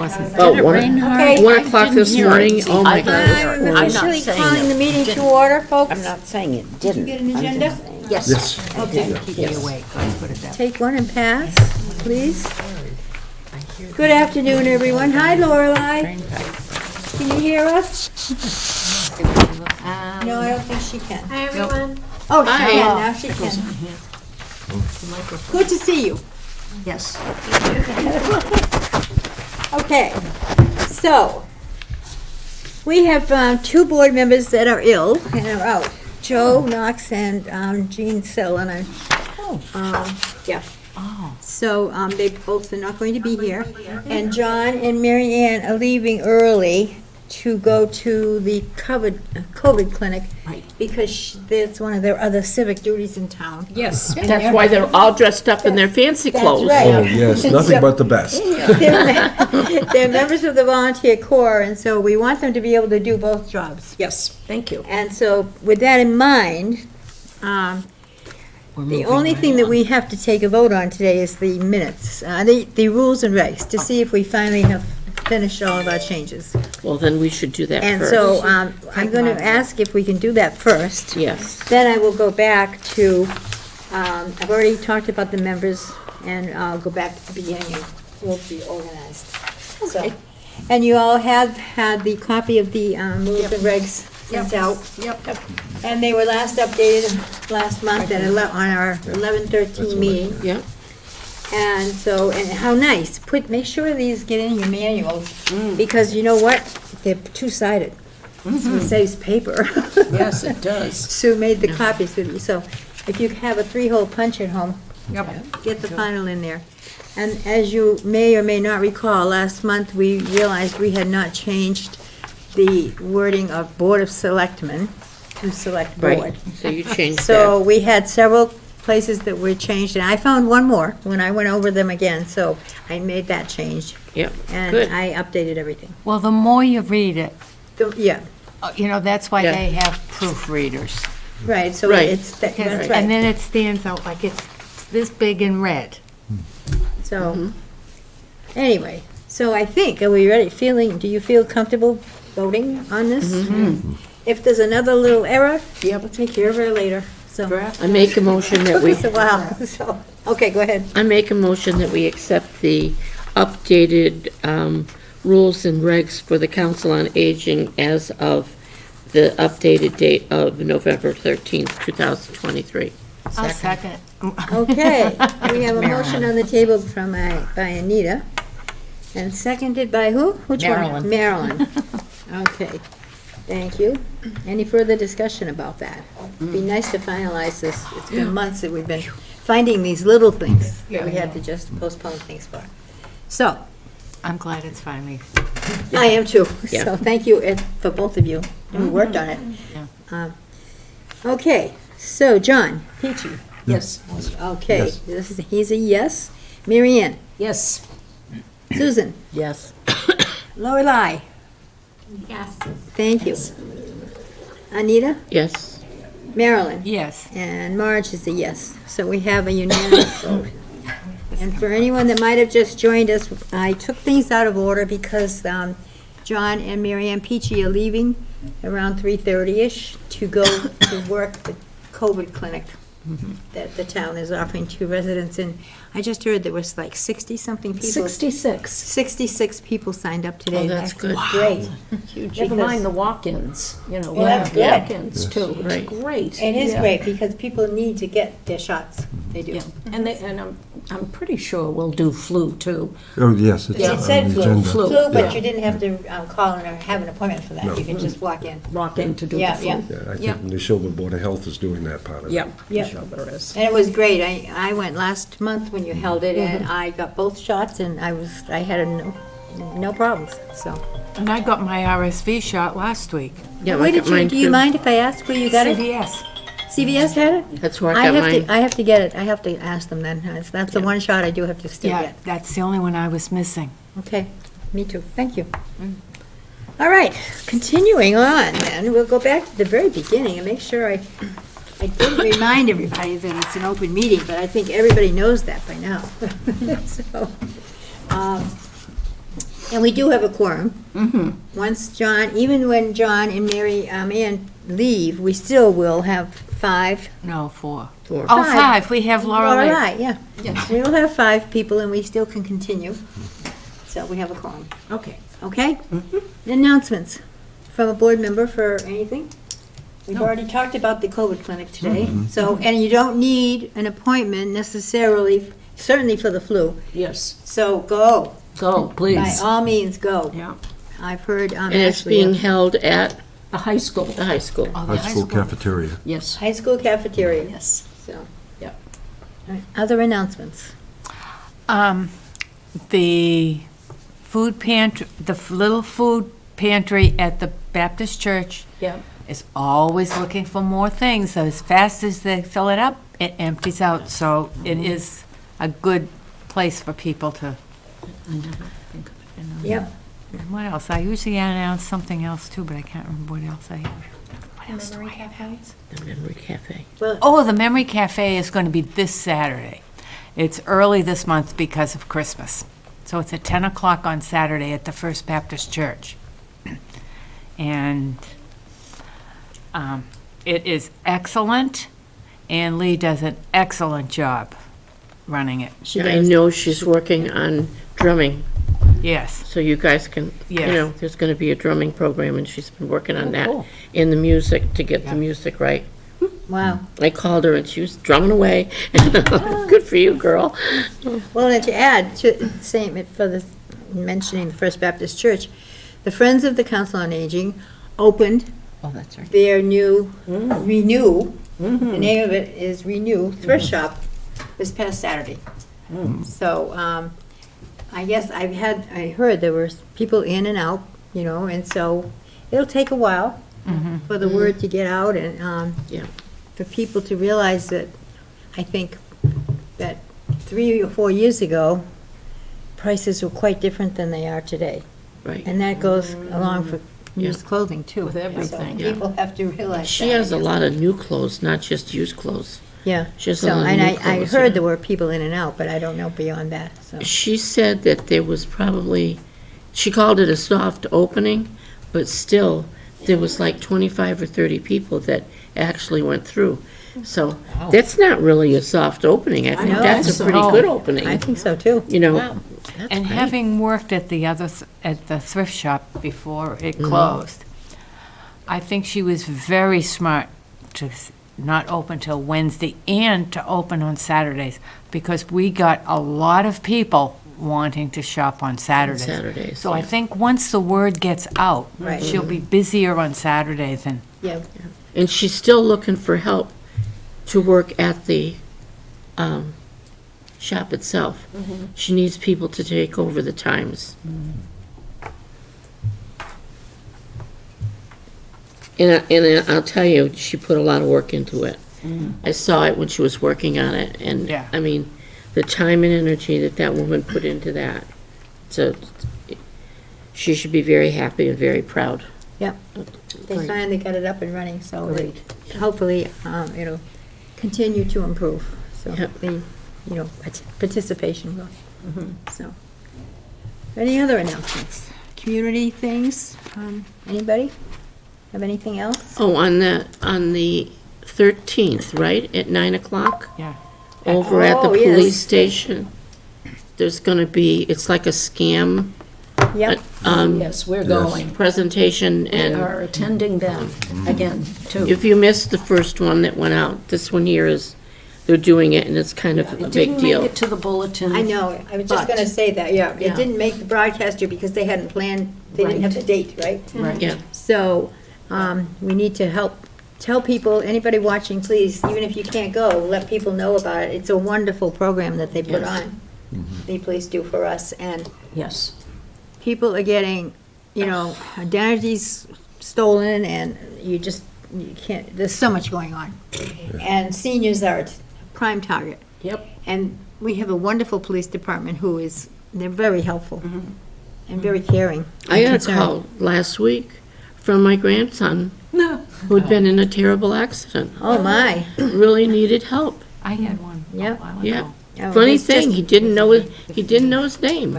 Oh, Okay. 1:00 this morning, oh my God. I'm officially calling the meeting to order, folks. I'm not saying it didn't. Get an I'm agenda? just saying- Yes. Yes. Okay. Keep me awake, let's put it that way. Take one and pass, please. Good afternoon, everyone. Hi, Lorelei. Can you hear us? No, I don't think she can. Hi, everyone. Oh, she Hi. can, now she can. Good to see you. Yes. Okay, so, we have two board members that are ill and are out. Joe Knox and Jean Sellen. Yeah. Oh. So they both are not going to be here. And John and Mary Ann are leaving early to go to the COVID clinic. Right. Because that's one of their other civic duties in town. Yes. That's why they're all dressed up in their fancy That's clothes. right. Oh, yes, nothing but the best. They're members of the volunteer corps, and so we want them to be able to do both jobs. Yes, thank you. And so with that in mind, the only thing that we have to take a vote on today is the minutes, the rules and regs, to see if we finally have finished all of our changes. Well, then we should do that And first. so I'm going to ask if we can do that first. Yes. Then I will go back to, I've already talked about the members, and I'll go back to the beginning and we'll be organized. So, and you all have had the copy of the rules and regs sent out. Yep. And they were last updated last month on our 11/13 meeting. Yeah. And so, and how nice, make sure these get in your manuals, because you know what? They're two-sided. So it saves paper. Yes, it does. Sue made the copies with you, so if you have a 3-hole punch at home, Yep. get the final in there. And as you may or may not recall, last month we realized we had not changed the wording of Board of Selectmen to Select Board. Right, so you changed So that. we had several places that were changed, and I found one more when I went over them again, so I made that change, Yep, and good. I updated everything. Well, the more you read it, Yeah, that's why Yeah. they have proofreaders. right, so Right. it's, that's And right. then it stands out like it's this big in red. So, anyway, so I think, are we ready, do you feel comfortable voting on this? If there's another little error, Yep. we'll take care of it later, so. I make a motion that Took we, us a while, so, okay, go ahead. I make a motion that we accept the updated rules and regs for the Council on Aging as of the updated date of November 13th, 2023. I'll second. Okay, we have a motion on the table from, by Anita, and seconded by who? Which one? Marilyn. Marilyn. Okay, thank you. Any further discussion about that? It'd be nice to finalize this. It's been months that we've been finding these little things that we had to just postpone things for. So, I'm glad it's finally. I am too, Yeah. so thank you for both of you who worked on it. Okay, so John, Peachy, Yes. okay, Yes. he's a yes. Mary Ann, Yes. Susan, Yes. Lorelei, Yes. thank you. Anita, Yes. Marilyn, Yes. and Marge is a yes. So we have a unanimous vote. And for anyone that might have just joined us, I took things out of order because John and Mary Ann Peachy are leaving around 3:30-ish to go to work the COVID clinic that the town is offering to residents. And I just heard there was like 60-something people. 66. 66 people signed up today. Oh, that's good. Great. Never mind the walk-ins, you know. Well, that's we have good. Walk-ins too. Right. It's great. It is Yeah. great because people need to get their shots. They do. Yeah. And I'm pretty sure we'll do flu too. Oh, yes, it's It on said the flu, agenda. flu, but Yeah. you didn't have to call in or have an appointment for that. No. You can just walk in. Walk in to do the Yeah, flu. yeah. Yeah, I Yeah. think the Neshoba Board of Health is doing that part of it. Yep. Yep. Sure there is. And it was great. I went last month when you held it, and I got both shots, and I had no problems, so. And I got my RSV shot last week. Yeah, Where I did got you, mine do you too. mind if I ask where you got it? CVS. CVS had it? That's where I got mine. I have to get it. I have to ask them then. That's the one shot I do have to still Yeah, get. that's the only one I was missing. Okay, me too. Thank you. All right, continuing on then, we'll go back to the very beginning and make sure I did remind everybody that it's an open meeting, but I think everybody knows that by now. So, And we do have a quorum. Once John, even when John and Mary Ann leave, we still will have 5. No, 4. 4. Oh, Five. 5, we have Laurel Lane. Right, yeah. We will have 5 people and we still can continue. So we have a quorum. Okay. Okay? Announcements from a board member for anything? We've already talked about the COVID clinic today. So, and you don't need an appointment necessarily, certainly for the flu. Yes. So go. Go, By please. all means, go. Yeah. I've heard And it's Ashley, being held at The high school. the high school. Oh, the High school cafeteria. Yes. high school cafeteria. Yes. So. Yep. All right, other announcements? The food pantry, little food pantry at the Baptist church Yep. is always looking for more things. So as fast as they fill it up, it empties out. So it is a good place for people to. I never think of it. Yep. And what else? I usually announce something else too, but I can't remember what else I have. What else do I have? The Memory Cafe. Oh, the Memory Cafe is going to be this Saturday. It's early this month because of Christmas. So it's at 10 o'clock on Saturday at the First Baptist Church. And it is excellent, and Lee does an excellent job running it. She I does. know she's working on drumming, Yes. so you guys can, you Yes. know, there's going to be a drumming program, and she's been working on that cool. in the music, to get the music right. Wow. I called her, and she was drumming away. Good for you, girl. Well, and to add to same for the mentioning the First Baptist Church, the Friends of the Council on Aging opened Oh, that's right. their new Renew. The name of it is Renew Thrift Shop this past Saturday. So I guess I heard there were people in and out, you know, and so it'll take a while for the word to get out and Yeah. for people to realize that, I think that 3 or 4 years ago, prices were quite different than they are today. Right. And that goes along for used clothing too. With everything. So people have to realize She that, has I a guess. lot of new clothes, not just used clothes. Yeah. She has a So, lot of and new I clothes, heard yeah. there were people in and out, but I don't know beyond that, so. She said that there was probably, she called it a soft opening, but still, there was like 25 or 30 people that actually went through. So that's not really a soft opening. I think know. that's a pretty No. good I opening, think so too. you know. Wow. That's And great. having worked at at the thrift shop before it closed, I think she was very smart to not open till Wednesday and to open on Saturdays, because we got a lot of people wanting to shop on Saturdays. Saturdays, So I yeah. think once the word gets out, Right. she'll be busier on Saturdays and Yeah, And she's still looking for help to work at the shop itself. She needs people to take over the times. And I'll tell you, she put a lot of work into it. I saw it when she was working on it, and, Yeah. I mean, the time and energy that that woman put into that. So she should be very happy and very proud. yep. They finally got it up and running, so they- hopefully it'll continue to improve. So Yep. the, you know, participation will. So, any other announcements? Community things? Anybody? Have anything else? Oh, on the 13th, right, at 9 o'clock? Yeah. Over at the Oh, yes. police station, there's gonna be, it's like a scam, Yep, Yes, we're going. presentation, We and are attending that again, too. if you missed the first one that went out, this one here is, they're doing it, and it's kind of a It big didn't make deal. it to the bulletin. I know, I was just But- gonna say that, yeah. Yeah. It didn't make the broadcaster because they hadn't planned, they didn't have the date, right? Right. Yeah, So, we need to help, tell people, anybody watching, please, even if you can't go, let people know about it. It's a wonderful program that they put Yes. on, the police do for us, and Yes. people are getting, you know, identities stolen, and you can't, there's so much going on. And seniors are a prime target. Yep. And we have a wonderful police department they're very helpful and very caring. I and got a concerned. call last week from my grandson, No. who'd been in a terrible accident, Oh, my, really needed help. I had one a Yep. while Yeah. ago. Funny it's thing, just- he didn't know his name.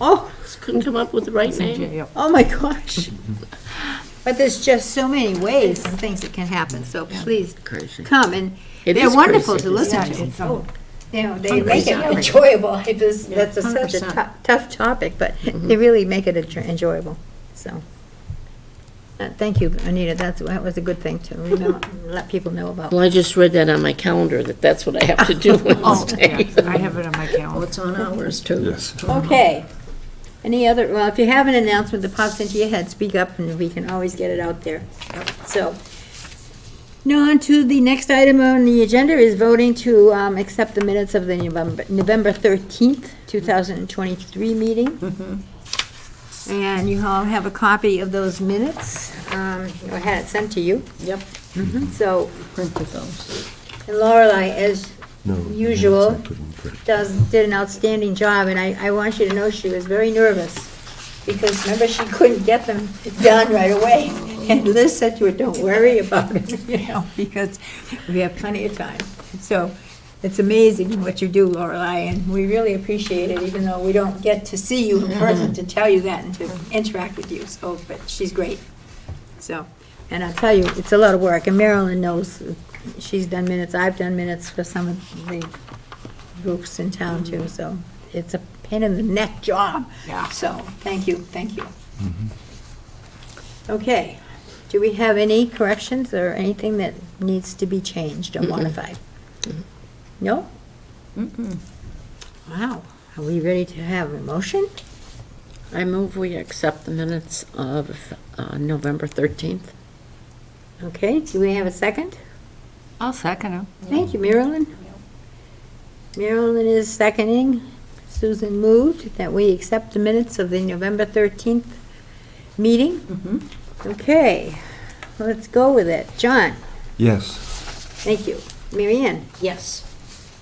Oh, Just couldn't come up with the right name. oh my gosh. But there's just so many ways and things that can happen, so please Crazy. come, and It they're is wonderful crazy. to listen Yeah, to. it's, You know, they make it enjoyable. That's such a 100%. tough topic, but they really make it enjoyable, so. Thank you, Anita, that was a good thing to remember, let people know about. Well, I just read that on my calendar, that's what I have to do Oh, Wednesday. yeah, I have it on my Well, calendar. it's on ours too. Yes. Okay. Any other, well, if you have an announcement that pops into your head, speak up and we can always get it out there. So, now on to the next item on the agenda is voting to accept the minutes of the November 13th, 2023 meeting. And you all have a copy of those minutes. I had it sent to you. Yep, So, printed those. and Lorelei, as No. Usual. I couldn't print. did an outstanding job, and I want you to know she was very nervous, because remember, she couldn't get them done right away. And Liz said to her, don't worry about it, because we have plenty of time. So it's amazing what you do, Lorelei, and we really appreciate it, even though we don't get to see you in person to tell you that and to interact with you, so, but she's great. So, and I'll tell you, it's a lot of work, and Marilyn knows, she's done minutes, I've done minutes for some of the groups in town too, so it's a pain in the neck job. Yeah. So, thank you, thank you. Okay, do we have any corrections or anything that needs to be changed or modified? No? Wow, are we ready to have a motion? I move we accept the minutes of November 13th. Okay, do we have a second? I'll second him. Thank you, Marilyn. Marilyn is seconding. Susan moved that we accept the minutes of the November 13th meeting. Okay, let's go with it. John, Yes. thank you. Mary Ann, Yes.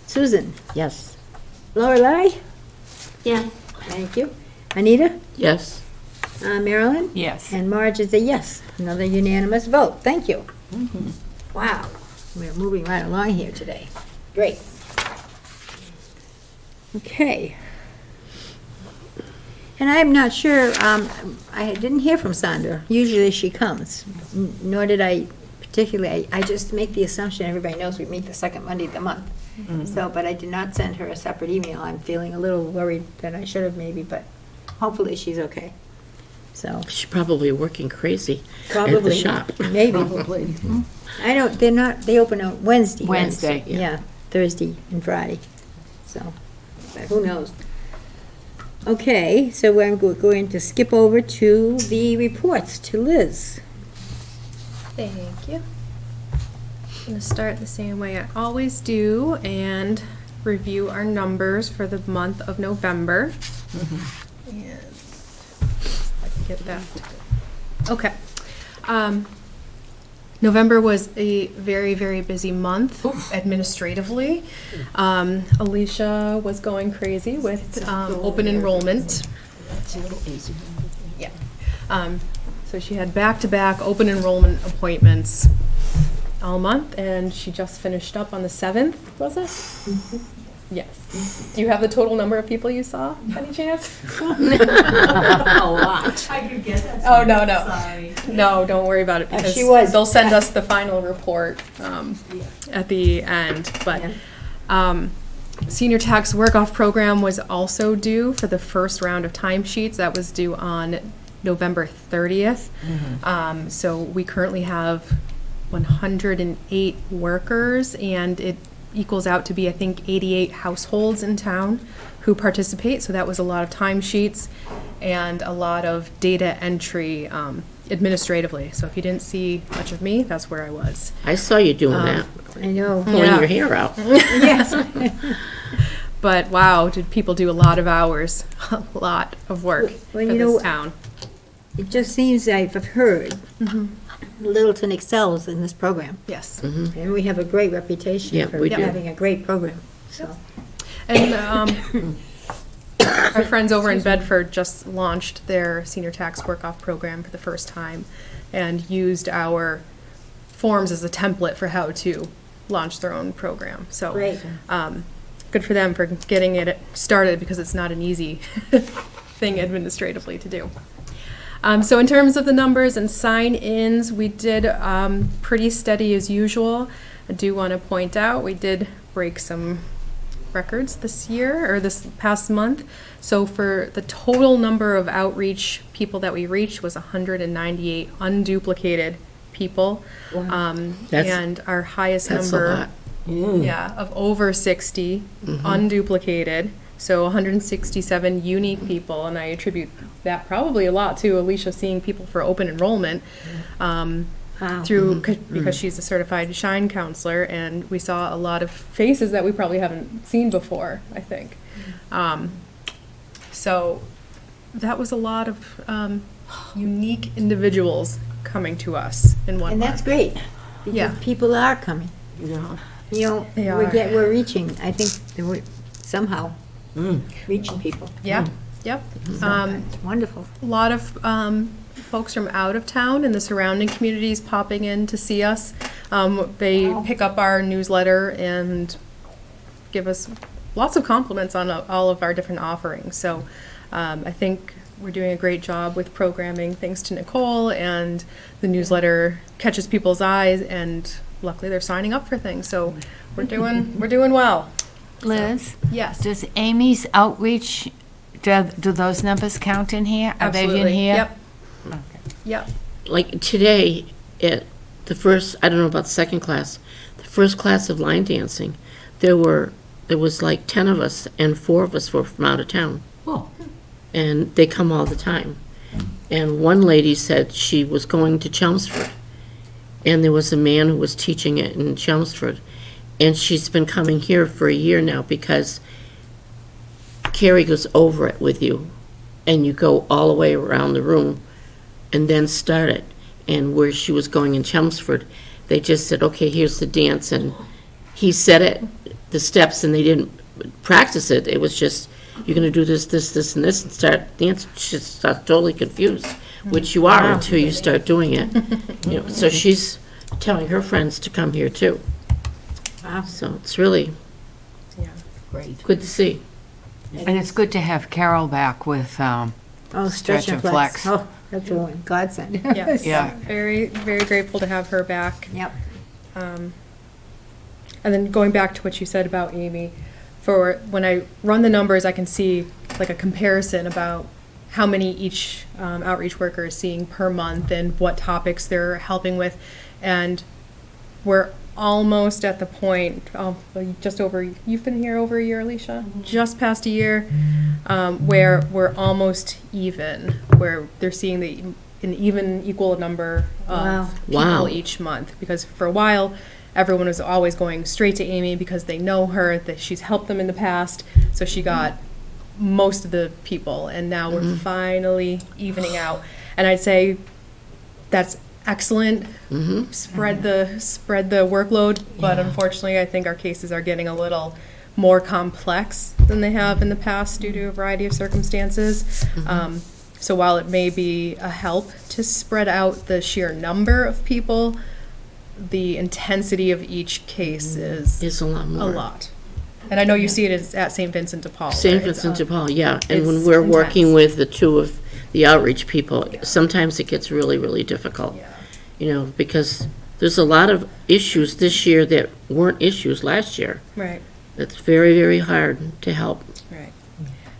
Susan, Yes. Lorelei, Yeah. thank you. Anita, Yes. Marilyn, Yes. and Marge is a yes. Another unanimous vote. Thank you. Wow, we're moving right along here today. Great. Okay. And I'm not sure, I didn't hear from Sandra. Usually she comes, nor did I particularly, I just make the assumption everybody knows we meet the second Monday of the month. So, but I did not send her a separate email. I'm feeling a little worried that I should have maybe, but hopefully she's okay. So, She's probably working crazy at the probably, shop. maybe. Probably. I don't, they're not, they open on Wednesday. Wednesday, yeah. Yeah, Thursday and Friday, so, but who knows? Okay, so we're going to skip over to the reports, to Liz. Thank you. I'm going to start the same way I always do and review our numbers for the month of November. And if I can get that. Okay. November was a very, very busy month administratively. Alicia was going crazy with open enrollment. It's a little easy. Yeah. So she had back-to-back open enrollment appointments all month, and she just finished up on the 7th, was it? Yes. Do you have the total number of people you saw, by any chance? A lot. Oh, no, no. No, don't worry about it, because she was- they'll send us the final report at the end. But senior tax work-off program was also due for the first round of timesheets. That was due on November 30th. So we currently have 108 workers, and it equals out to be, I think, 88 households in town who participate. So that was a lot of timesheets and a lot of data entry administratively. So if you didn't see much of me, that's where I was. I saw you doing that, I know. pulling Yeah. your hair out. Yes. But wow, did people do a lot of hours, a lot of work Well, for you know, this town. It just seems I've heard Littleton excels in this program, Yes. and we have a great reputation Yeah, for we do. having a great program, so. And our friends over in Bedford just launched their senior tax work-off program for the first time and used our forms as a template for how to launch their own program. So Great. good for them for getting it started, because it's not an easy thing administratively to do. So in terms of the numbers and sign-ins, we did pretty steady as usual. I do want to point out, we did break some records this year, or this past month. So for the total number of outreach people that we reached was 198 unduplicated people. That's- And our highest That's a number, lot. yeah, of over 60 unduplicated. So 167 unique people, and I attribute that probably a lot to Alicia seeing people for open enrollment through, because she's a certified Shine counselor, and we saw a lot of faces that we probably haven't seen before, I think. So that was a lot of unique individuals coming to us in one And month. that's great, Yeah. because people are coming. Yeah. You know, They are. we're reaching, I think, that we're somehow reaching people. Yeah, yep. It's wonderful. A lot of folks from out of town and the surrounding communities popping in to see us. They pick up our newsletter and give us lots of compliments on all of our different offerings. So I think we're doing a great job with programming, thanks to Nicole, and the newsletter catches people's eyes, and luckily they're signing up for things. So we're doing well. Liz, Yes. does Amy's outreach, do those numbers count in here? Are they in Absolutely. here? Yep. Yep. Like today, at the first, I don't know about the second class, the first class of line dancing, there was like 10 of us, and 4 of us were from out of town. Oh. And they come all the time. And one lady said she was going to Chelmsford, and there was a man who was teaching it in Chelmsford, and she's been coming here for a year now because Carrie goes over it with you, and you go all the way around the room and then start it. And where she was going in Chelmsford, they just said, okay, here's the dance, and he said it, the steps, and they didn't practice it. It was just, you're gonna do this, this, this, and this, and start dance. She just starts totally confused, which you are until you start doing it. You know, so she's telling her friends to come here too. Wow. So it's really Great. good to see. And it's good to have Carol back with, Oh, Stretch and Flex. Oh, that's a godsend. Yes. Yeah. Very, very grateful to have her back. Yep. And then going back to what you said about Amy, for when I run the numbers, I can see like a comparison about how many each outreach worker is seeing per month and what topics they're helping with. And we're almost at the point, just over, you've been here over a year, Alicia? Just past a year, where we're almost even, where they're seeing an even equal number Wow. of Wow. people each month. Because for a while, everyone was always going straight to Amy because they know her, that she's helped them in the past, so she got most of the people, and now we're finally evening out. And I'd say that's excellent. Spread the workload, but unfortunately, I think our cases are getting a little more complex than they have in the past due to a variety of circumstances. So while it may be a help to spread out the sheer number of people, the intensity of each case is It's a lot a more. lot. And I know you see it at St. Vincent de Paul. St. where it's Vincent de up. Paul, yeah. And when it's we're working intense. with the two of the outreach people, sometimes it gets really, really difficult. Yeah. You know, because there's a lot of issues this year that weren't issues last year. Right. It's very, very hard to help. Right.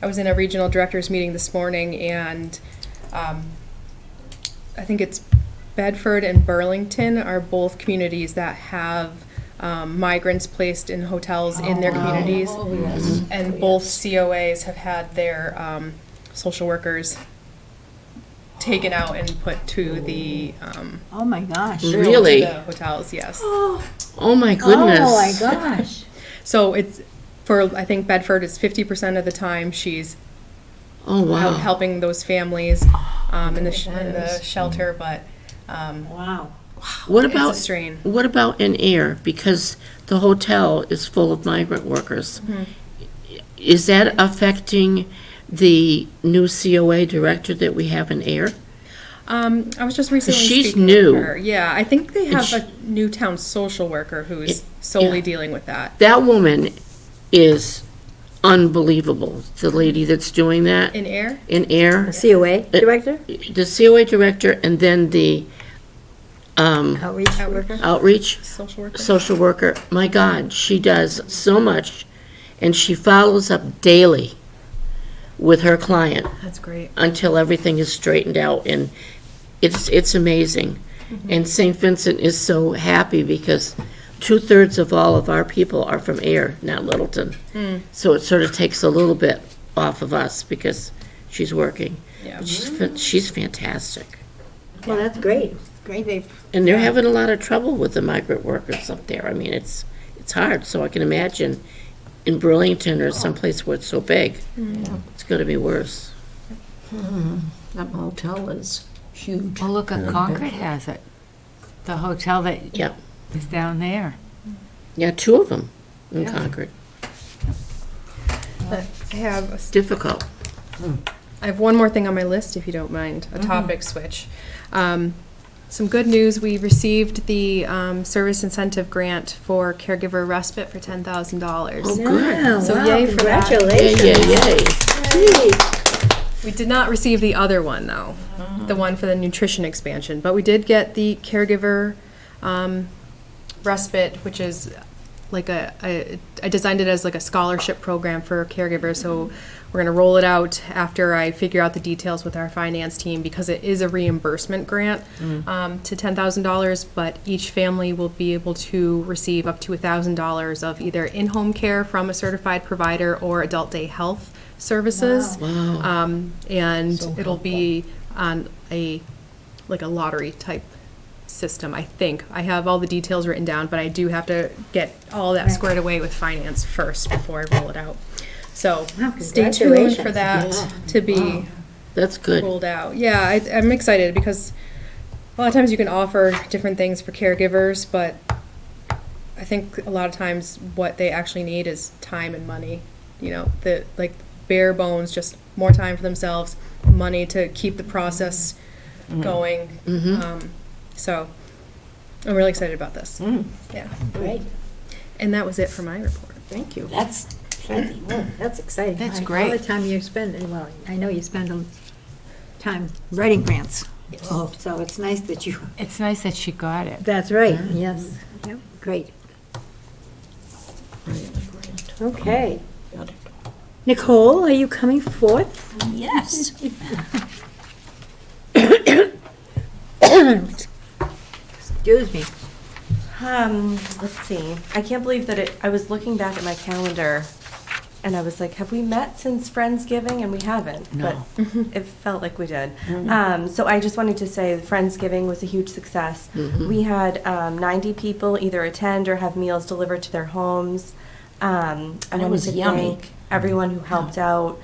I was in a regional directors meeting this morning, and I think it's Bedford and Burlington are both communities that have migrants placed in hotels in their communities. And both COAs have had their social workers taken out and put to the Oh, my gosh. Really? the hotels, yes. Oh, my goodness. Oh, my gosh. So it's, for, I think Bedford is 50% of the time she's Oh, out wow. helping those families in the shelter, but Wow. What it's a about, strain. what about in air? Because the hotel is full of migrant workers. Is that affecting the new COA director that we have in air? I was just recently she's speaking new. with her. Yeah, I think they have sh- a Newtown social worker who's solely yeah. dealing with that. That woman is unbelievable. The lady that's doing that In air? in air, COA director, the COA director, and then the outreach worker. outreach Social worker? social worker. My God, she does so much, and she follows up daily with her client That's great. until everything is straightened out, and it's amazing. And St. Vincent is so happy because 2/3 of all of our people are from Air, not Littleton. So it sort of takes a little bit off of us because she's working. Yeah. But she's fantastic. Well, that's great. Great they've. And they're having a lot of trouble with the migrant workers up there. I mean, it's hard, so I can imagine in Burlington or someplace where it's so big, it's gonna be worse. That motel is huge. Well, look, Concord has it. The hotel that Yeah, is down there. yeah, 2 of them in Concord. I have It's difficult. I have one more thing on my list, if you don't mind, a topic switch. Some good news, we received the service incentive grant for caregiver respite for $10,000. Oh, good. So wow, yay for that. Yay, Congratulations. yay, yay. We did not receive the other one, though, the one for the nutrition expansion, but we did get the caregiver respite, which is like I designed it as like a scholarship program for caregivers, so we're gonna roll it out after I figure out the details with our finance team, because it is a reimbursement grant to $10,000, but each family will be able to receive up to $1,000 of either in-home care from a certified provider or adult day health services. And it'll be on a lottery type system, I think. I have all the details written down, but I do have to get all that squared away with finance first before I roll it out. So Wow, stay tuned congratulations. for that to be That's good. rolled out. Yeah, I'm excited because a lot of times you can offer different things for caregivers, but I think a lot of times what they actually need is time and money. You know, the like bare bones, just more time for themselves, money to keep the process going. So I'm really excited about this. Yeah, Great. and that was it for my report. Thank you. That's plenty. Well, that's exciting. That's All great. the time you spend, well, I know you spend time writing grants. Oh, so it's nice that you. It's nice that she got it. That's right. Yes. Yep. Great. Okay. Got it. Nicole, are you coming forth? Yes. Excuse me. Let's see. I can't believe that I was looking back at my calendar and I was like, have we met since Friendsgiving? And we haven't. No. But it felt like we did. So I just wanted to say Friendsgiving was a huge success. We had 90 people either attend or have meals delivered to their homes. I wanted was to yummy. thank everyone who helped out.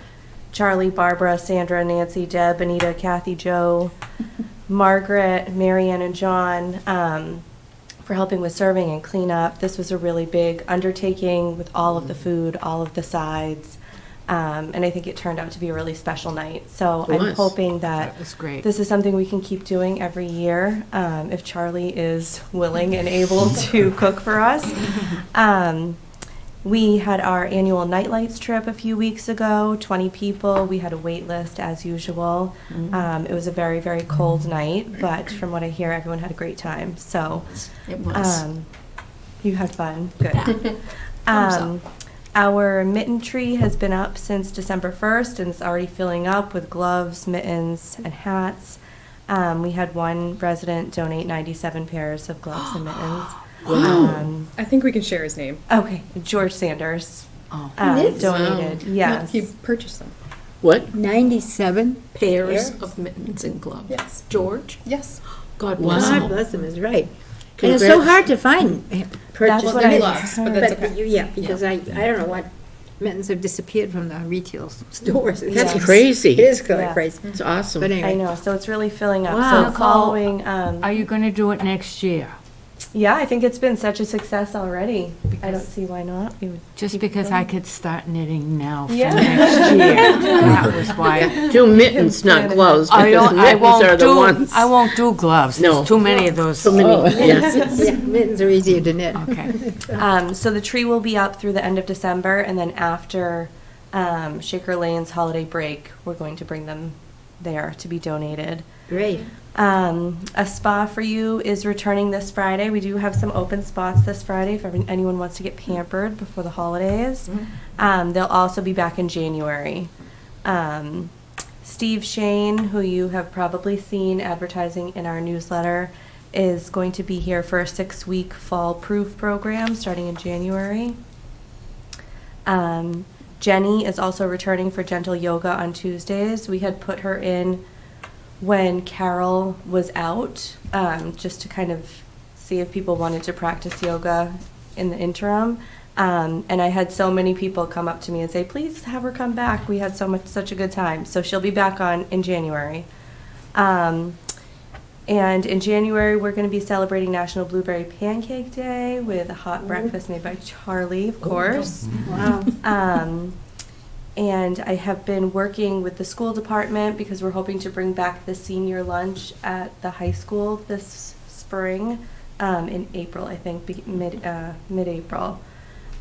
Charlie, Barbara, Sandra, Nancy, Deb, Anita, Kathy, Joe, Margaret, Marianne, and John for helping with serving and cleanup. This was a really big undertaking with all of the food, all of the sides, and I think it turned out to be a really special night. So It I'm was. hoping that That was great. this is something we can keep doing every year if Charlie is willing and able to cook for us. We had our annual Nightlights trip a few weeks ago, 20 people. We had a wait list as usual. It was a very, very cold night, but from what I hear, everyone had a great time. So It was. you had fun. Good. Our mitten tree has been up since December 1st and it's already filling up with gloves, mittens, and hats. We had one resident donate 97 pairs of gloves and mittens. I think we can share his name. Okay, George Sanders Oh. donated. Yes. He purchased them. What? 97 Pairs of mittens and gloves. Yes. George, Yes. God Wow. bless God him. bless him, is right. And it's so hard to find purchase That's what I mittens. heard. but that's okay. Yeah, because I don't know what, mittens have disappeared from the retail stores. That's Yeah. crazy. It is kind Yeah. of crazy. It's awesome. But I anyway, know, so it's really filling up. Wow. So following, Are you going to do it next year? Yeah, I think it's been such a success already. I don't see why not. We would Just keep because going. I could start knitting now for Yeah. next year. That was why. Do mittens, not gloves, I because don't, I mittens are won't the do, ones. I won't do gloves. No. There's too many of those. So many, yes. Yeah, mittens are easier to knit. Okay. So the tree will be up through the end of December, and then after Shaker Lane's holiday break, we're going to bring them there to be donated. Great. A spa for you is returning this Friday. We do have some open spots this Friday if anyone wants to get pampered before the holidays. They'll also be back in January. Steve Shane, who you have probably seen advertising in our newsletter, is going to be here for a 6-week fall proof program starting in January. Jenny is also returning for gentle yoga on Tuesdays. We had put her in when Carol was out, just to kind of see if people wanted to practice yoga in the interim. And I had so many people come up to me and say, please have her come back. We had such a good time. So she'll be back in January. And in January, we're going to be celebrating National Blueberry Pancake Day with a hot breakfast made by Charlie, of course. Wow. And I have been working with the school department because we're hoping to bring back the senior lunch at the high school this spring, in April, I think, mid-April.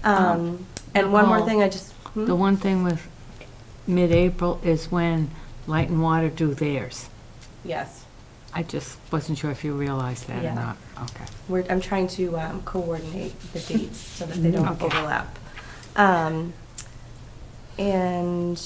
And one more Nicole, thing, The one thing with mid-April is when Light and Water do theirs. Yes, I just wasn't sure if you realized that or Yeah. not. Okay. I'm trying to coordinate the dates so that they don't Okay. overlap. And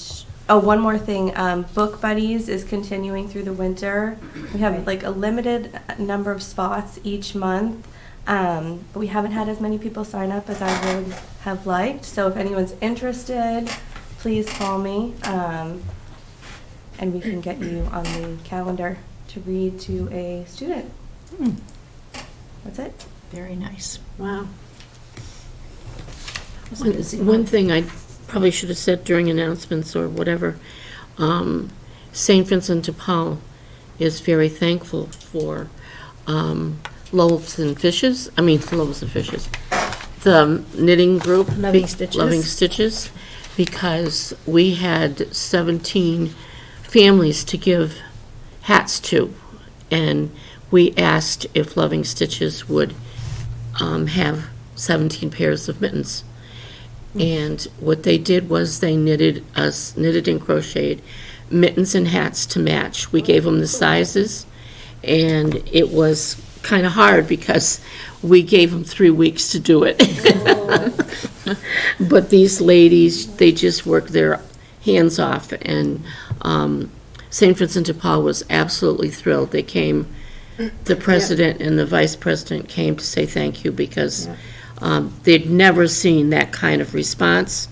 one more thing, Book Buddies is continuing through the winter. We have like a limited number of spots each month, but we haven't had as many people sign up as I would have liked. So if anyone's interested, please call me, and we can get you on the calendar to read to a student. That's it. Very nice. Wow. One thing I probably should have said during announcements or whatever, St. Vincent de Paul is very thankful for Loaves and Fishes, the knitting group. Loving Stitches. Loving Stitches, because we had 17 families to give hats to, and we asked if Loving Stitches would have 17 pairs of mittens. And what they did was they knitted and crocheted mittens and hats to match. We gave them the sizes, and it was kind of hard because we gave them 3 weeks to do it. But these ladies, they just worked their hands off, and St. Vincent de Paul was absolutely thrilled. They came, the president and the vice president came to say thank you because they'd never seen that kind of response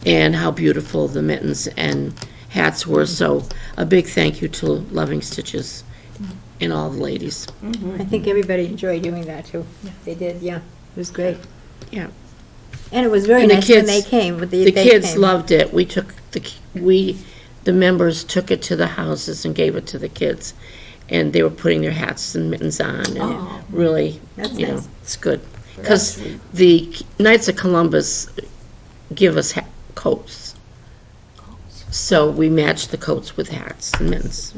and how beautiful the mittens and hats were. So a big thank you to Loving Stitches and all the ladies. I think everybody enjoyed doing that too. They did, yeah. It was great. Yeah. And it was very And the nice when kids- they came. The kids loved it. We took the members took it to the houses and gave it to the kids. And they were putting their hats and mittens on and really, That's you know, nice. it's good. Because the Knights of Columbus give us coats. So we match the coats with hats and mittens.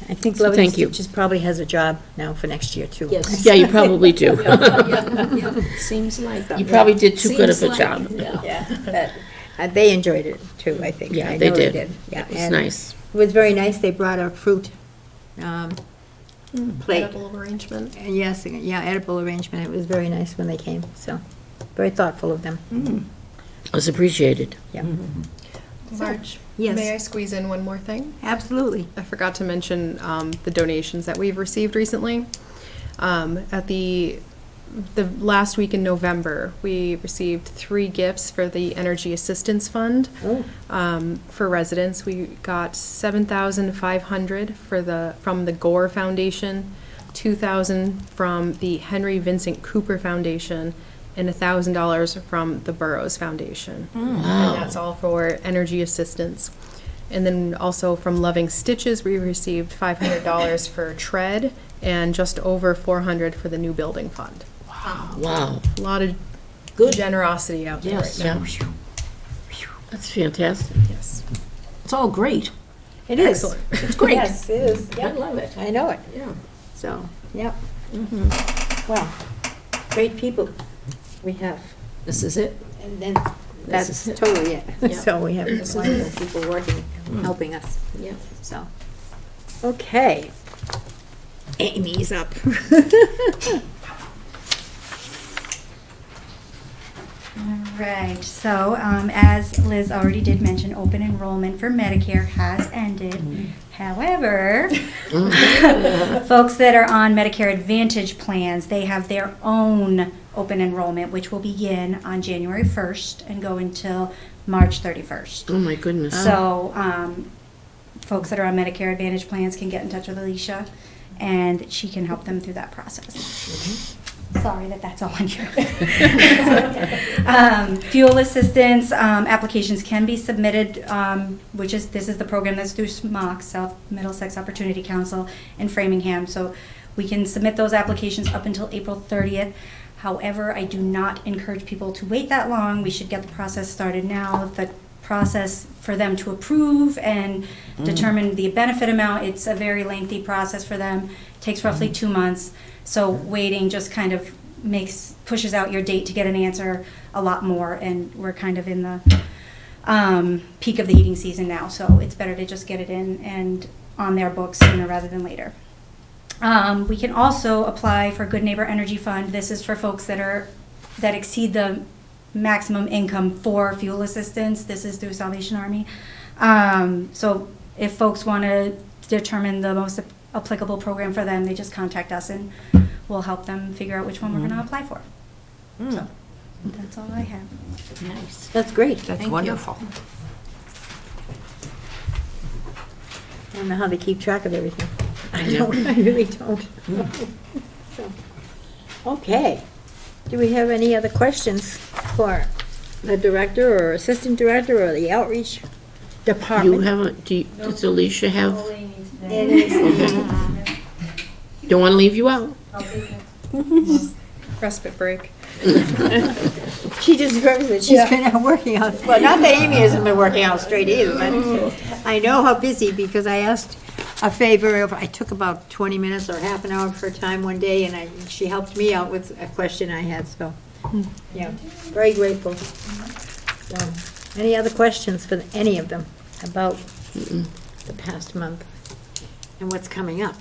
I think So Loving thank you. Stitches probably has a job now for next year too. Yes. Yeah, you probably do. Seems like. You probably did too good of Seems a like, job. yeah. Yeah, but they enjoyed it too, I think. Yeah, I they know did. Yeah, It was and nice. It was very nice. They brought a fruit plate. Edible arrangement. And yes, yeah, edible arrangement. It was very nice when they came, so very thoughtful of them. It was appreciated. Yeah, Marge, Yes. may I squeeze in one more thing? absolutely. I forgot to mention the donations that we've received recently. At the last week in November, we received 3 gifts for the Energy Assistance Fund. For residents, we got $7,500 from the Gore Foundation, $2,000 from the Henry Vincent Cooper Foundation, and $1,000 from the Burroughs Foundation. And that's all for energy assistance. And then also from Loving Stitches, we received $500 for Tread and just over 400 for the new building fund. Wow, A lot of Good. generosity out there Yes. right now. that's fantastic. Yes. It's all great. It is. Excellent. It's great. Yes, it is. I Yep, love it. I know it. Yeah. So, yep. Well, great people we have. This is it. And then, This that's is it. totally it. Yeah. So we have wonderful people working, helping us, Yeah. so. Okay. Amy's up. All right, so as Liz already did mention, open enrollment for Medicare has ended. However, folks that are on Medicare Advantage plans, they have their own open enrollment, which will begin on January 1st and go until March 31st. Oh, my goodness. So, folks that are on Medicare Advantage plans can get in touch with Alicia, and she can help them through that process. Sorry that that's all on you. Fuel assistance applications can be submitted, this is the program that's through SMOC, South Middlesex Opportunity Council in Framingham. So we can submit those applications up until April 30th. However, I do not encourage people to wait that long. We should get the process started now. The process for them to approve and determine the benefit amount, it's a very lengthy process for them. Takes roughly 2 months. So waiting just kind of pushes out your date to get an answer a lot more. And we're kind of in the peak of the heating season now. So it's better to just get it in and on their books sooner rather than later. We can also apply for Good Neighbor Energy Fund. This is for folks that exceed the maximum income for fuel assistance. This is through Salvation Army. So if folks want to determine the most applicable program for them, they just contact us and we'll help them figure out which one we're going to apply for. So that's all I have. Nice. That's great. That's Thank you. wonderful. I don't know how they keep track of everything. I really don't. So, okay. Do we have any other questions for the director or assistant director or the outreach You department? haven't, does Alicia have, Any- don't want to leave you out? Respite break. She deserves it. She's been out working out, well, not that Amy hasn't been working out straight either, but I know how busy because I asked a favor I took about 20 minutes or half an hour of her time one day and she helped me out with a question I had, so, yeah, very grateful. So, any other questions for any of them about the past month and what's coming up?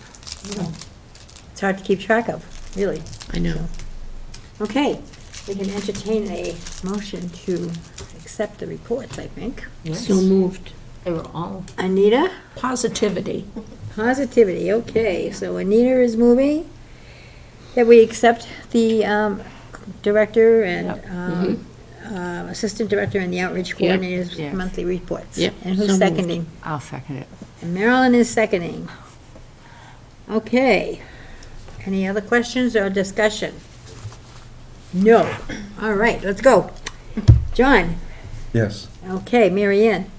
It's hard to keep track of, really. I know. Okay, we can entertain a motion to accept the reports, I think. Yes. So moved. They were all Anita? positivity. Positivity, okay, so Anita is moving, that we accept the director and assistant director and the outreach coordinator's Yes. monthly reports. Yep, And so who's moved. seconding? I'll second it. And Marilyn is seconding. Okay, any other questions or discussion? No, all right, let's go. John? Yes. Okay, Mary Ann?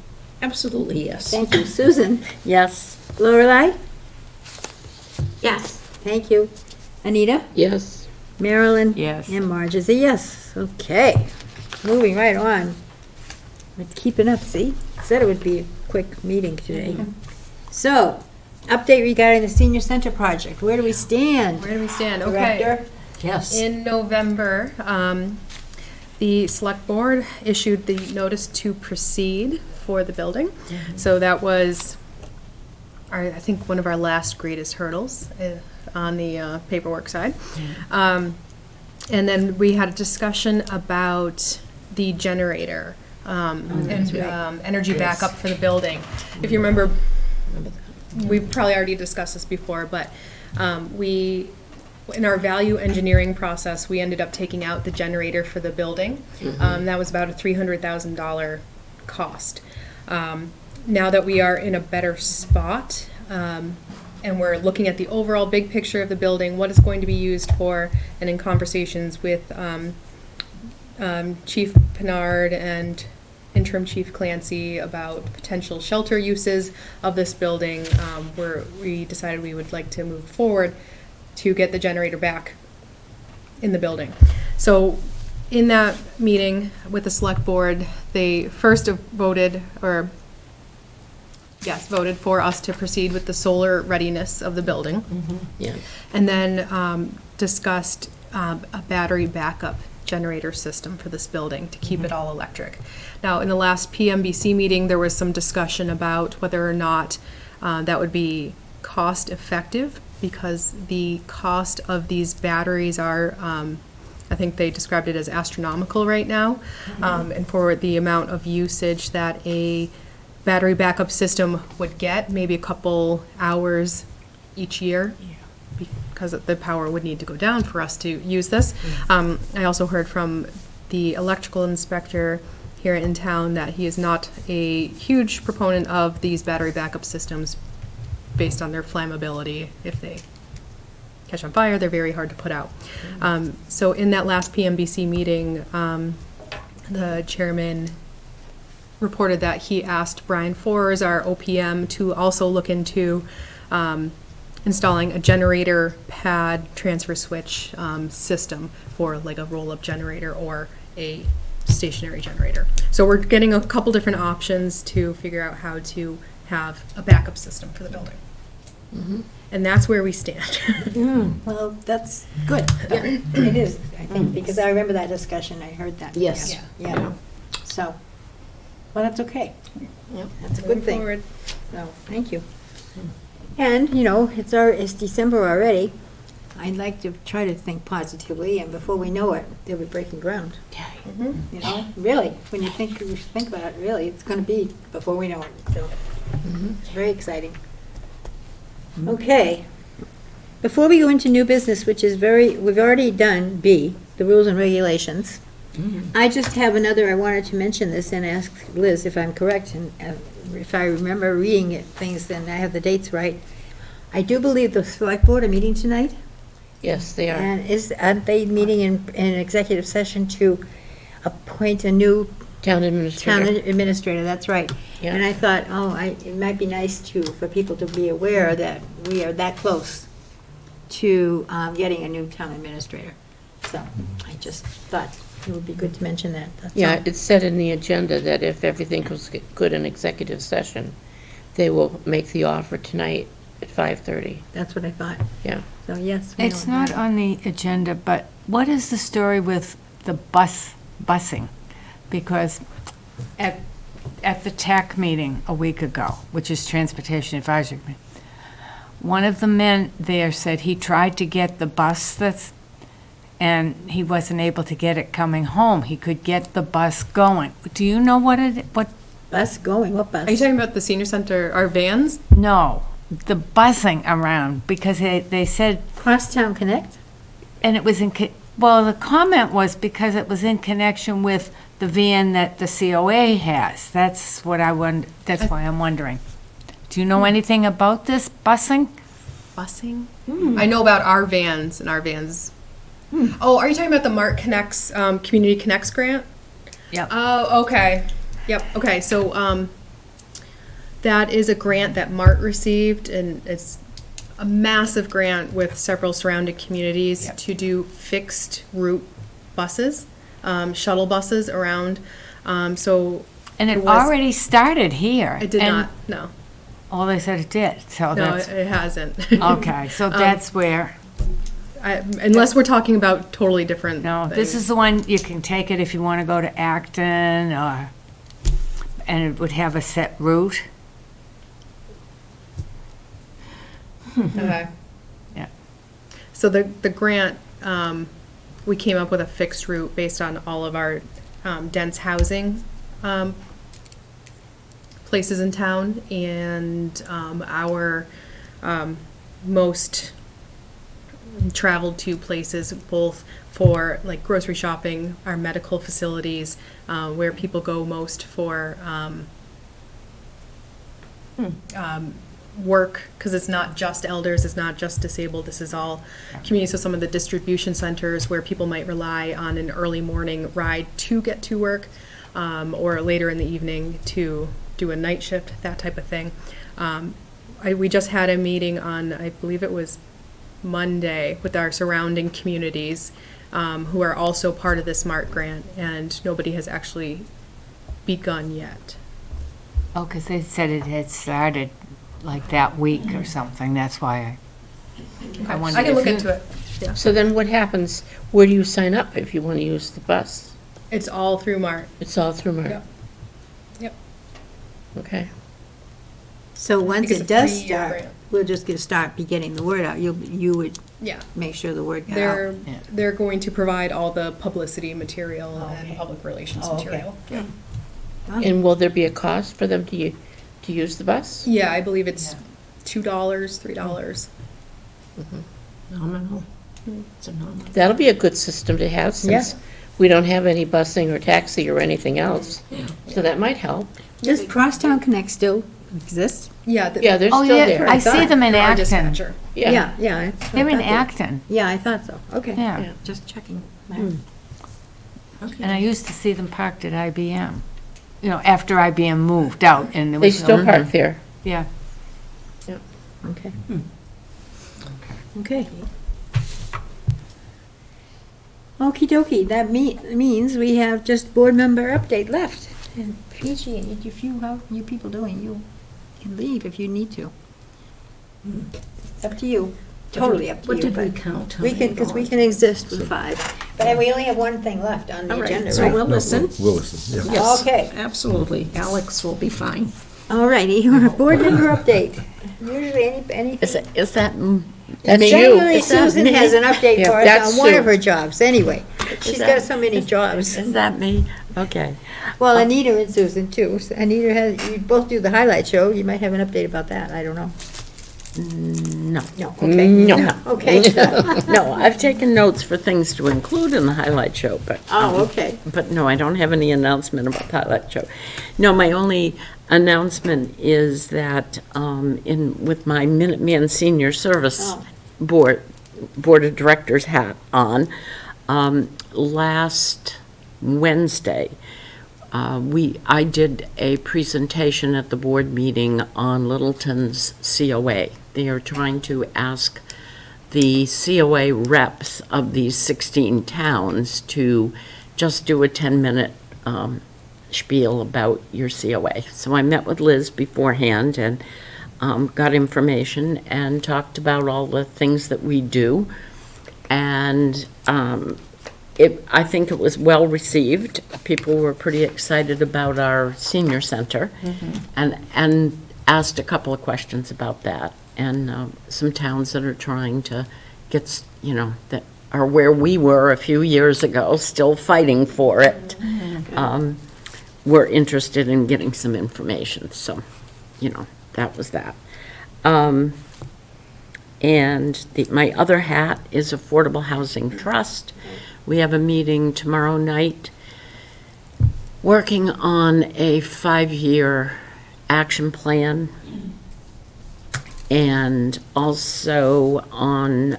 Absolutely, yes. Thank you. Susan? Yes. Lorelei? Yes. Thank you. Anita? Yes. Marilyn? Yes. And Marge is a yes. Okay. Moving right on. We're keeping up, see? Said it would be a quick meeting today. So, update regarding the senior center project. Where do we stand? Where do we stand? Okay. Director? Yes. In November, the select board issued the notice to proceed for the building. So that was, I think, one of our last greatest hurdles on the paperwork side. And then we had a discussion about the generator and energy backup for the building. If you remember, we've probably already discussed this before, but in our value engineering process, we ended up taking out the generator for the building. That was about a $300,000 cost. Now that we are in a better spot, and we're looking at the overall big picture of the building, what it's going to be used for, and in conversations with Chief Pinard and Interim Chief Clancy about potential shelter uses of this building, we decided we would like to move forward to get the generator back in the building. So in that meeting with the select board, they first voted for us to proceed with the solar readiness of the building. Yeah. And then discussed a battery backup generator system for this building to keep it all electric. Now, in the last PMBC meeting, there was some discussion about whether or not that would be cost effective, because the cost of these batteries are, I think they described it as astronomical right now. And for the amount of usage that a battery backup system would get, maybe a couple hours each year, because the power would need to go down for us to use this. I also heard from the electrical inspector here in town that he is not a huge proponent of these battery backup systems based on their flammability. If they catch on fire, they're very hard to put out. So in that last PMBC meeting, the chairman reported that he asked Brian Fors, our OPM, to also look into installing a generator pad transfer switch system for like a roll-up generator or a stationary generator. So we're getting a couple different options to figure out how to have a backup system for the building. And that's where we stand. Well, that's good. It is, I think, because I remember that discussion, I heard that. Yes. Yeah. So, well, that's okay. Yep. That's a Moving good thing. forward. So, thank you. And, you know, it's December already. I'd like to try to think positively, and before we know it, they'll be breaking ground. You know, really, when you think about it, really, it's gonna be before we know it, so. It's very exciting. Okay. Before we go into new business, which is we've already done B, the rules and regulations. I just have I wanted to mention this and ask Liz if I'm correct, and if I remember reading things, then I have the dates right. I do believe the select board are meeting tonight, Yes, they are. and aren't they meeting in executive session to appoint a new Town town administrator. administrator? That's right. Yeah. And I thought, it might be nice for people to be aware that we are that close to getting a new town administrator. So I just thought it would be good to mention that. That's Yeah, all. it's said in the agenda that if everything goes good in executive session, they will make the offer tonight at 5:30. That's what I thought. Yeah. So, yes. we It's know not that. on the agenda, but what is the story with the busing? Because at the TAC meeting a week ago, which is Transportation Advisory Committee, one of the men there said he tried to get the bus and he wasn't able to get it coming home. He could get the bus going. Do you know what Bus going, what bus? Are you talking about the senior center, our vans? no, the busing around, because they said, Crosstown Connect? and it was well, the comment was because it was in connection with the van that the COA has. That's what that's why I'm wondering. Do you know anything about this busing? Busing? I know about our vans and our vans. Oh, are you talking about the Mart Connects, Community Connects grant? Yep. Oh, okay. Yep, okay, so, that is a grant that Mart received, and it's a massive grant with several surrounding communities to do fixed route buses, shuttle buses around, so. And it was- already started here. It did and- not, no. Oh, they said it did, so No, that's, it hasn't. okay, so that's where, Unless we're talking about totally different. no, this things. is the one, you can take it if you want to go to Acton, and it would have a set route. Okay. Yeah. So the grant, we came up with a fixed route based on all of our dense housing places in town, and our most traveled to places, both for like grocery shopping, our medical facilities, where people go most for work, because it's not just elders, it's not just disabled, this is all community. So some of the distribution centers where people might rely on an early morning ride to get to work, or later in the evening to do a night shift, that type of thing. We just had a meeting on, I believe it was Monday with our surrounding communities who are also part of the SMART grant, and nobody has actually begun yet. Oh, because they said it had started like that week or something, that's why I wondered I can if look you- into it. So then what happens, where do you sign up if you want to use the bus? It's all through MART. It's all through Mart? Yep. Yep. Okay. So once It's it a does 3-year start, grant. we'll just be getting the word out. You would Yeah. make sure the word got out. They're going to provide all the publicity material and public relations Oh, okay. material. Yeah. And will there be a cost for them to use the bus? Yeah, I believe it's $2, $3. Nominal. It's a nominal. That'll be a good system to have since we don't have any busing or taxi or anything else. So that might help. Does Crosstown Connect still exist? Yeah. Yeah, they're Oh, still yeah, there. I see them in They're our Acton. dispatcher. Yeah. Yeah. They're in Acton, Yeah, I thought so. Okay. yeah. Just checking. And I used to see them parked at IBM, you know, after IBM moved out and there They was no. still park there. Yeah. Okay. Okay. Okey dokey, that means we have just board member update left. And Peachy, how you people doing? You can leave if you need to. It's up to you, totally up to you. What did we but count? How We many can, because we votes? can exist with 5. But we only have one thing left on the All agenda, right, so right? we'll listen. We'll listen, yeah. Yes, Okay. absolutely. Alex will be fine. All righty, board member update. Usually any. Is that, That's you. Generally, Is that Susan me? has an update Yeah, for us that's on one Sue. of her jobs, anyway. She's got that- so many jobs. is that me? Okay. Well, Anita and Susan too. So Anita you both do the highlight show. You might have an update about that. I don't know. No. No, okay. No. Okay. No, I've taken notes for things to include in the highlight show, but. Oh, okay. But no, I don't have any announcement about the highlight show. No, my only announcement is that with my Minuteman Senior Service Oh. Board of Directors hat on, last Wednesday, I did a presentation at the board meeting on Littleton's COA. They are trying to ask the COA reps of these 16 towns to just do a 10-minute spiel about your COA. So I met with Liz beforehand and got information and talked about all the things that we do. And I think it was well received. People were pretty excited about our senior center and asked a couple of questions about that. And some towns that are trying to get, that are where we were a few years ago, still fighting for it, were interested in getting some information. So, that was that. And my other hat is Affordable Housing Trust. We have a meeting tomorrow night working on a 5-year action plan and also on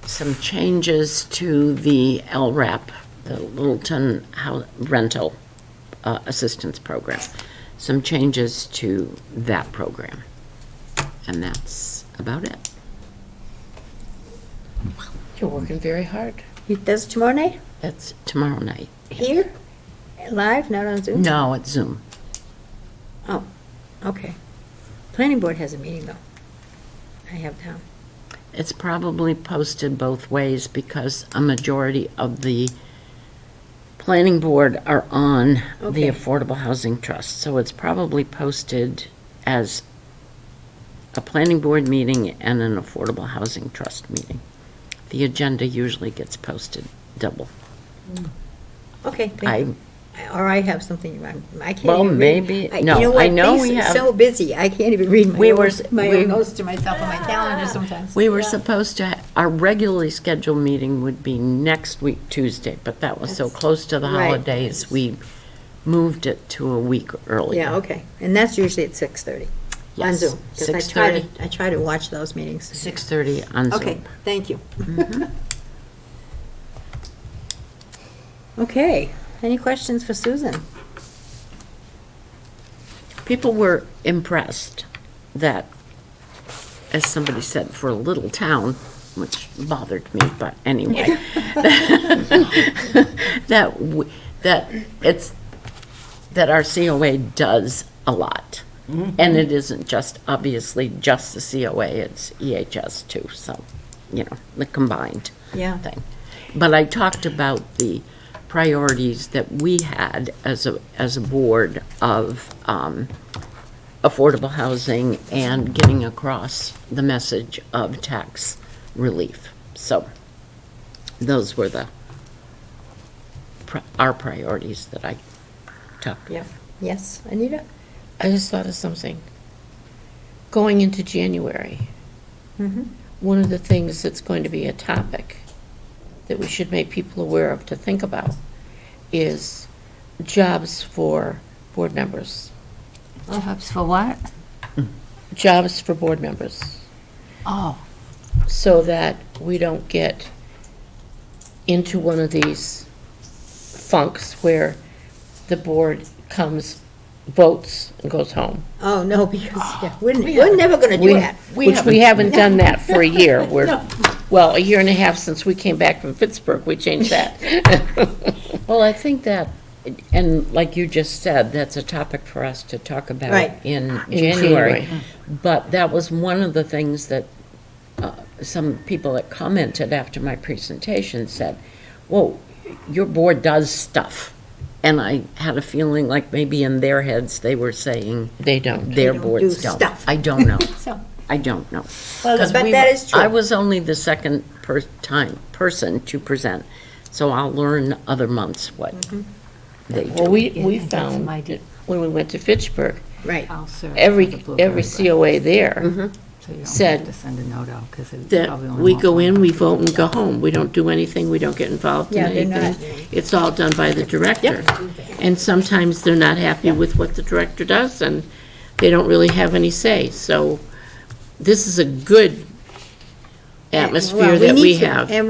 some changes to the LRAP, the Littleton Rental Assistance Program. Some changes to that program. And that's about it. You're working very hard. That's tomorrow night? That's tomorrow night. Here? Live, not on Zoom? No, it's Zoom. Oh, okay. Planning board has a meeting though. I have down. It's probably posted both ways because a majority of the planning board are on the Okay. Affordable Housing Trust. So it's probably posted as a planning board meeting and an Affordable Housing Trust meeting. The agenda usually gets posted double. Okay, thank you. Or I have something, I can't Well, even read. maybe- You no, know what? I know Things we are have- so busy, I can't even read We were my we- own notes to myself on my calendar sometimes. We were supposed to, our regularly scheduled meeting would be next week, Tuesday, but that was so That's- close to the right. holidays, we moved it to a week earlier. Yeah, okay, and that's usually at 6:30 on Yes, Zoom. 'Cause 6:30. I try to watch those meetings. 6:30 on Zoom. Okay, thank you. Okay, any questions for Susan? People were impressed that as somebody said, for a little town, which bothered me, but anyway, that our COA does a lot. And it isn't just, obviously, just the COA, it's EHS too, so, the combined Yeah. thing. But I talked about the priorities that we had as a board of affordable housing and getting across the message of tax relief. So those were our priorities that I talked about. Yeah. Yes, Anita? I just thought of something. Going into January, one of the things that's going to be a topic that we should make people aware of to think about is jobs for board members. Jobs for what? Jobs for board members, Oh, so that we don't get into one of these funks where the board comes, votes, and goes home. Oh, no, because we're never going to do that. Which we haven't done that for a year. Well, a year and a half since we came back from Pittsburgh, we changed that. Well, I think that, and like you just said, that's a topic for us to talk about Right. in In January. January. But that was one of the things that some people that commented after my presentation said, whoa, your board does stuff. And I had a feeling like maybe in their heads, they were saying They don't. their don't boards do don't. stuff. I don't know. So, I don't know. well, 'Cause but we that were- is true. I was only the second person to present, so I'll learn other months what they do. Well, we Yeah, that's found my- that when we went to Fitchburg, Right. I'll serve every the blueberry COA there So you don't said have to send a note out, because it that probably only we won't go go in, out. we vote and go home. We don't do anything, we don't get involved in Yeah, they're anything. not. It's all done by the director. And sometimes they're not happy with what the director does, and they don't really have any say. So this is a good atmosphere Well, that need we to. have. And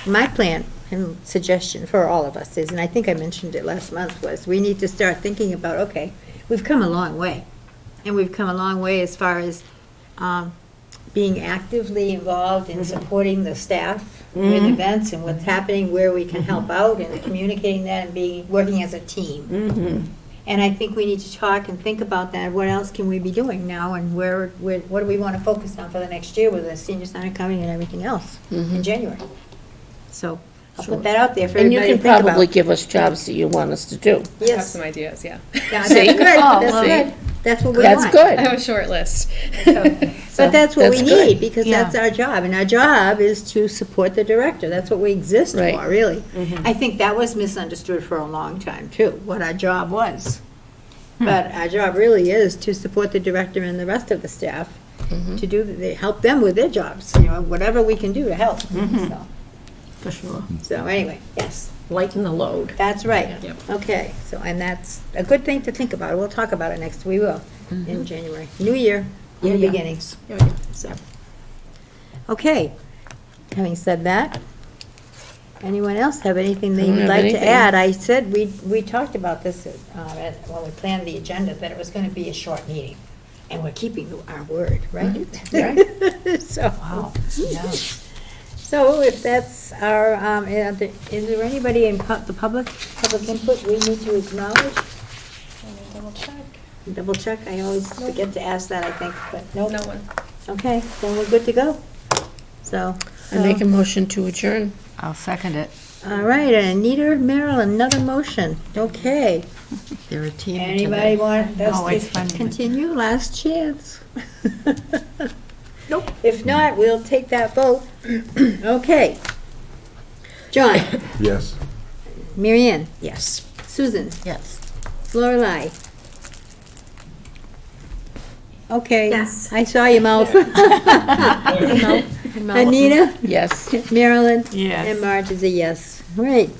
my plan and suggestion for all of us is, and I think I mentioned it last month, was we need to start thinking about, okay, we've come a long way. And we've come a long way as far as being actively involved in supporting the staff with events and what's happening, where we can help out and communicating that and working as a team. And I think we need to talk and think about that. What else can we be doing now, and what do we want to focus on for the next year with the senior center coming and everything else in January? So I'll put that out there for And you everybody to can think about. probably give us jobs that you want us to do. I have Yes, some ideas, yeah. that's See? good, Oh, that's well, good. That's what we That's want. good. I have a short list. But that's what we That's good. need, because Yeah. that's our job, and our job is to support the director. That's what we exist Right. for, really. I think that was misunderstood for a long time, too, what our job was. But our job really is to support the director and the rest of the staff, to help them with their jobs, whatever we can do to help. So- For sure. So, anyway, yes, Lighten the load. that's right. Yep. Okay, so, and that's a good thing to think about. We'll talk about it we will, in January. New year, new beginnings. So, okay, having said that, anyone else have anything they I don't would have like to anything. add? I said, we talked about this when we planned the agenda, that it was going to be a short meeting, and we're keeping our word, right? So, Wow, yeah. so if that's our, is there anybody in the public input we need to acknowledge? Double check. Double check, I always forget to ask that, I think, but nope. No one. Okay, then we're good to go. So. I make a motion to adjourn. I'll second it. All right, and Anita Merrill, another motion. Okay. They're a team Anybody today. want No, us it's to funny. continue? Last chance. Nope. If not, we'll take that vote. Okay. John? Yes. Mary Ann? Yes. Susan? Yes. Lorelei? Okay. Yes. I saw your mouth. Anita? Yes. Marilyn? Yes. And Marge is a yes. Right.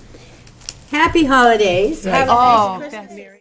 Happy holidays. Have a nice Oh, Christmas. that's-